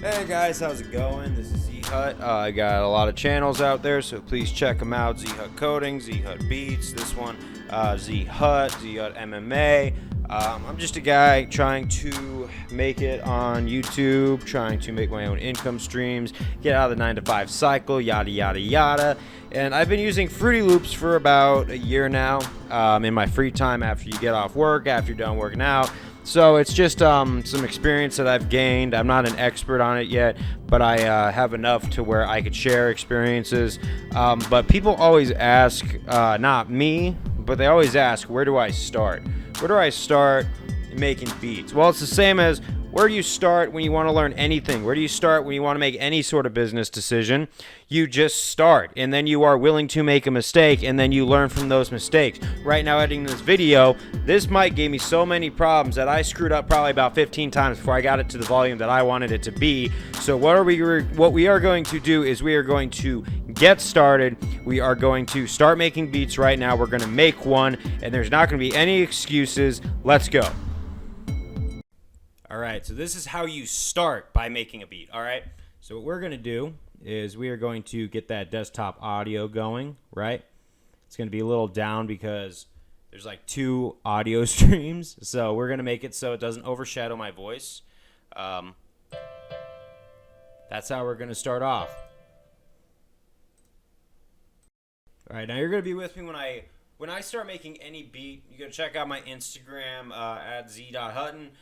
Hey guys, how's it going? This is Z-Hut. I got a lot of channels out there, so please check them out. Z-Hut Coding, Z-Hut Beats, this one, Z-Hut, Z-Hut MMA. I'm just a guy trying to make it on YouTube, trying to make my own income streams, get out of the 9-to-5 cycle, yada, yada, yada. And I've been using Fruity Loops for about a year now, in my free time after you get off work, after you're done working out. So it's just some experience that I've gained. I'm not an expert on it yet, but I have enough to where I could share experiences. But people always ask, not me, but they always ask, where do I start? Where do I start making beats? Well, it's the same as where do you start when you want to learn anything? Where do you start when you want to make any sort of business decision? You just start, and then you are willing to make a mistake, and then you learn from those mistakes. Right now, editing this video, this mic gave me so many problems that I screwed up probably about 15 times before I got it to the volume that I wanted it to be. So what we are going to do is we are going to get started. We are going to start making beats right now. We're going to make one, and there's not going to be any excuses. Let's go. All right, so this is how you start by making a beat, all right? So what we're going to do is we are going to get that desktop audio going, right? It's going to be a little down because there's like 2 audio streams, so we're going to make it so it doesn't overshadow my voice. That's how we're going to start off. All right, now you're going to be with me when I start making any beat. You got to check out my Instagram at z.hutton.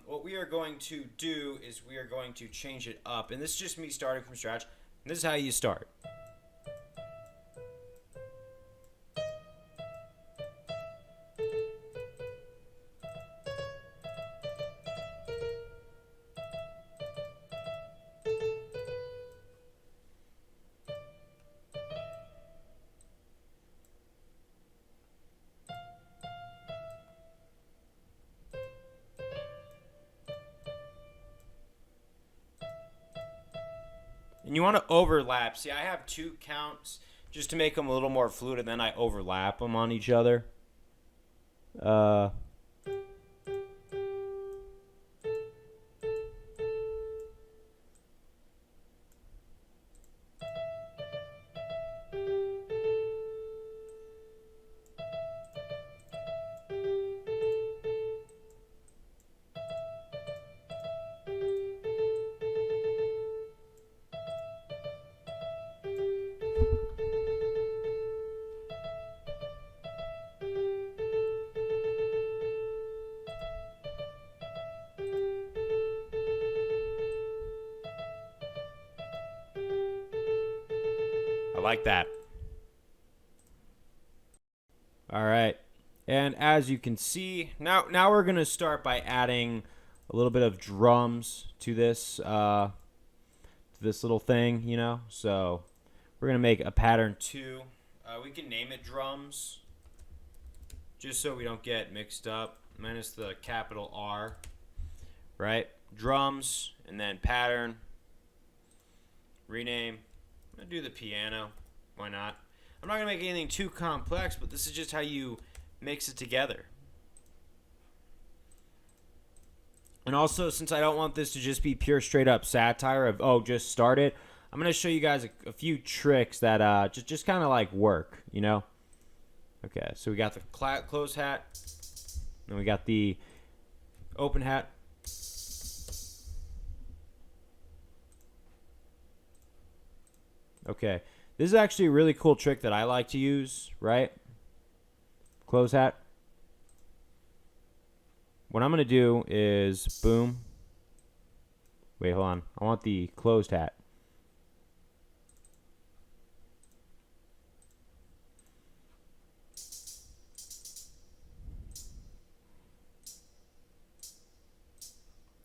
What we are going to do is we are going to change it up. And this is just me starting from scratch. And this is how you start. And you want to overlap. See, I have 2 counts just to make them a little more fluid, and then I overlap them on each other. I like that. All right. And as you can see, now we're going to start by adding a little bit of drums to this little thing, you know. So we're going to make a pattern 2. We can name it drums just so we don't get mixed up. Minus the capital R, right? Drums, and then pattern, rename. I'm going to do the piano. Why not? I'm not going to make anything too complex, but this is just how you mix it together. And also, since I don't want this to just be pure straight up satire of, oh, just start it, I'm going to show you guys a few tricks that just kind of like work, you know? Okay, so we got the close hat, and we got the open hat. Okay, this is actually a really cool trick that I like to use, right? Close hat. What I'm going to do is, boom. Wait, hold on. I want the closed hat.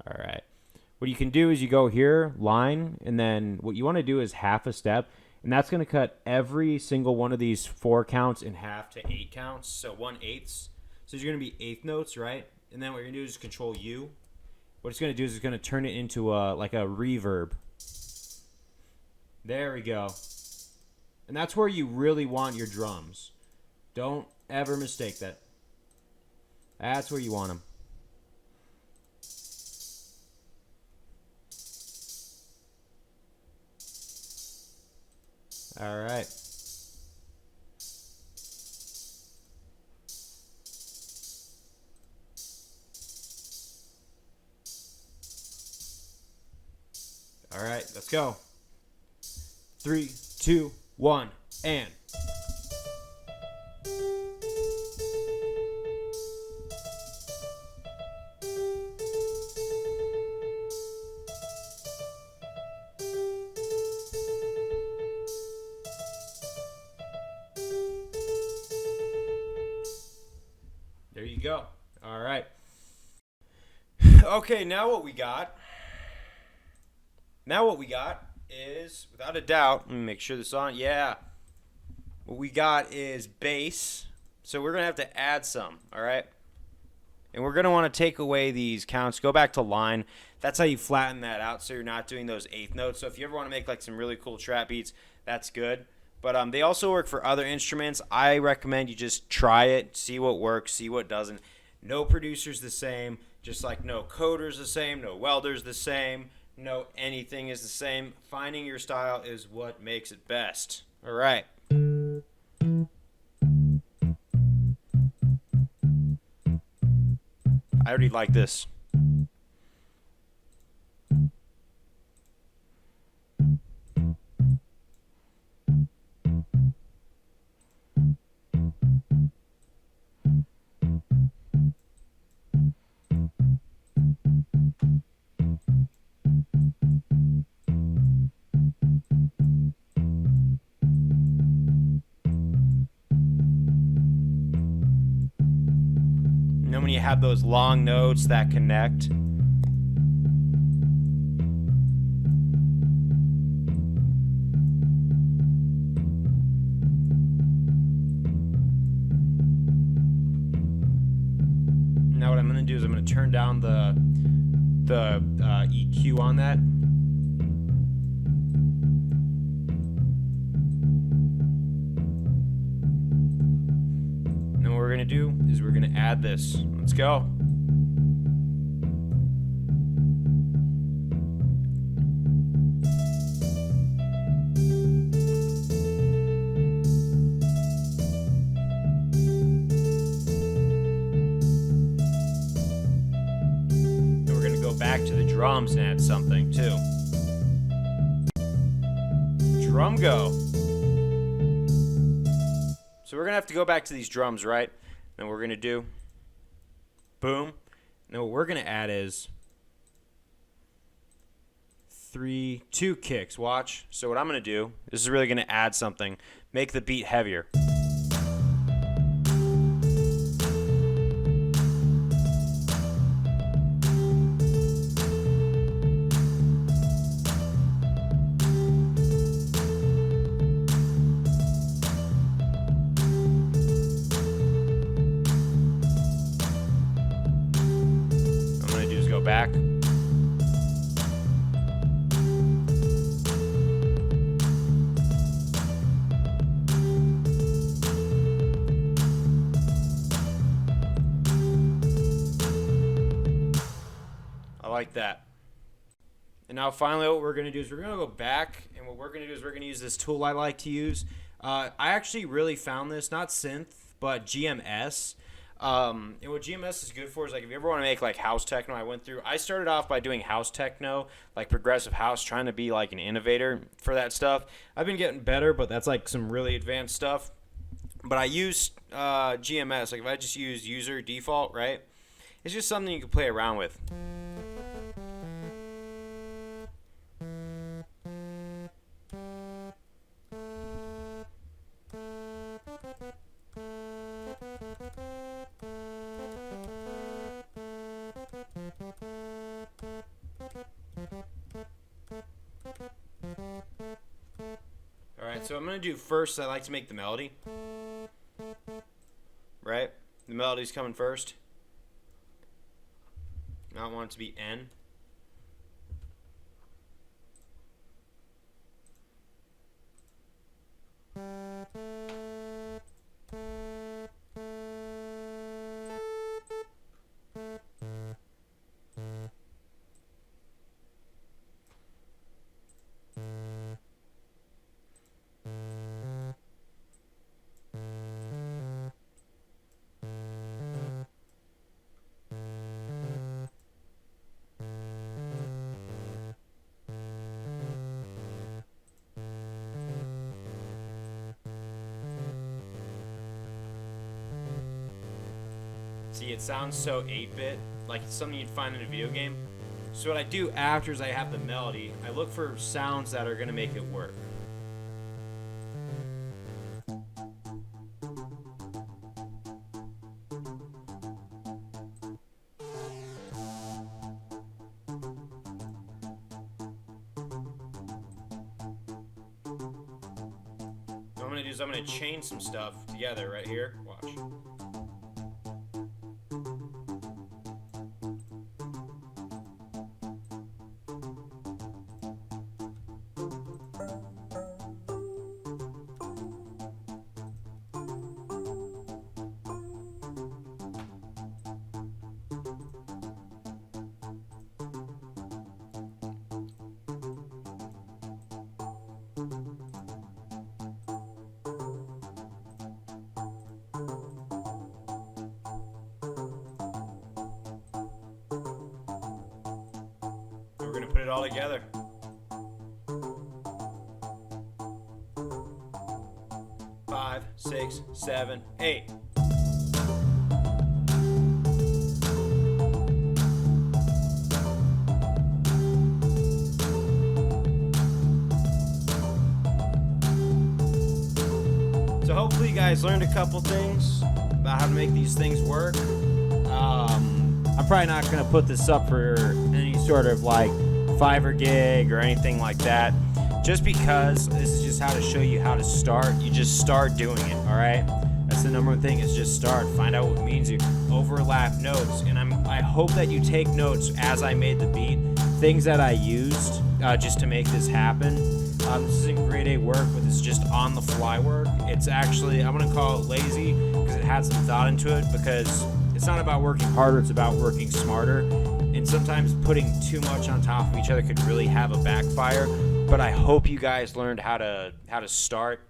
All right. What you can do is you go here, line, and then what you want to do is half a step, and that's going to cut every single one of these 4 counts in half to 8 counts, so 1/8. So you're going to be 1/8 notes, right? And then what you're going to do is control U. What it's going to do is it's going to turn it into like a reverb. There we go. And that's where you really want your drums. Don't ever mistake that. That's where you want them. All right. All right, let's go. 3, 2, 1, and. There you go. All right. Okay, now what we got is, without a doubt, let me make sure this is on. Yeah. What we got is bass. So we're going to have to add some, all right? And we're going to want to take away these counts. Go back to line. That's how you flatten that out so you're not doing those eighth notes. So if you ever want to make like some really cool trap beats, that's good. But they also work for other instruments. I recommend you just try it, see what works, see what doesn't. No producer's the same, just like no coder's the same, no welder's the same, no anything is the same. Finding your style is what makes it best. All right. I already like this. And then when you have those long notes that connect, now what I'm going to do is I'm going to turn down the EQ on that. And then what we're going to do is we're going to add this. Let's go. Back to the drums and add something too. Drum go. So we're gonna have to go back to these drums, right? And we're gonna do boom. Now what we're gonna add is 3, 2 kicks. Watch. So what I'm gonna do, this is really gonna add something, make the beat heavier. Back. I like that. And now finally what we're going to do is we're going to go back, and what we're going to do is we're going to use this tool I like to use. I actually really found this, not synth, but GMS. And what GMS is good for is, like, if you ever want to make like house techno, I started off by doing house techno, like progressive house, trying to be like an innovator for that stuff. I've been getting better, but that's like some really advanced stuff. But I use GMS, like if I just use user default, right? It's just something you can play around with. Alright, so I'm going to do first, I like to make the melody. Right? The melody's coming first. I want it to be N. See, it sounds so 8-bit, like it's something you'd find in a video game. So what I do after is I have the melody. I look for sounds that are going to make it work. What I'm going to do is I'm going to chain some stuff together right here. Watch. We're going to put it all together. Five, 6, 7, 8. So hopefully you guys learned a couple things about how to make these things work. I'm probably not going to put this up for any sort of like Fiverr gig or anything like that, just because this is just how to show you how to start. You just start doing it, all right? That's the number one thing, is just start. Find out what it means. You overlap notes, and I hope that you take notes as I made the beat, things that I used just to make this happen. This isn't grade A work, but it's just on the fly work. It's actually, I'm going to call it lazy because it had some thought into it, because it's not about working harder, it's about working smarter. And sometimes putting too much on top of each other could really have a backfire. But I hope you guys learned how to start,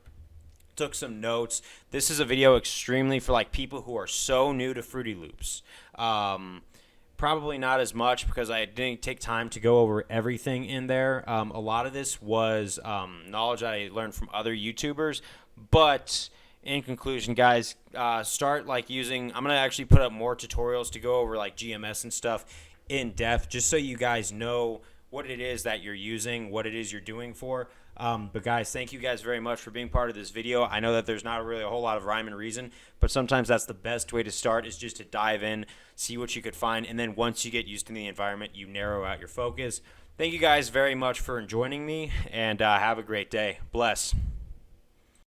took some notes. This is a video extremely for like people who are so new to Fruity Loops. Probably not as much because I didn't take time to go over everything in there. A lot of this was knowledge I learned from other YouTubers. But in conclusion, guys, start like using, I'm going to actually put up more tutorials to go over like GMS and stuff in depth, just so you guys know what it is that you're using, what it is you're doing for. But guys, thank you guys very much for being part of this video. I know that there's not really a whole lot of rhyme and reason, but sometimes that's the best way to start, is just to dive in, see what you could find, and then once you get used to the environment, you narrow out your focus. Thank you guys very much for joining me, and have a great day. Bless.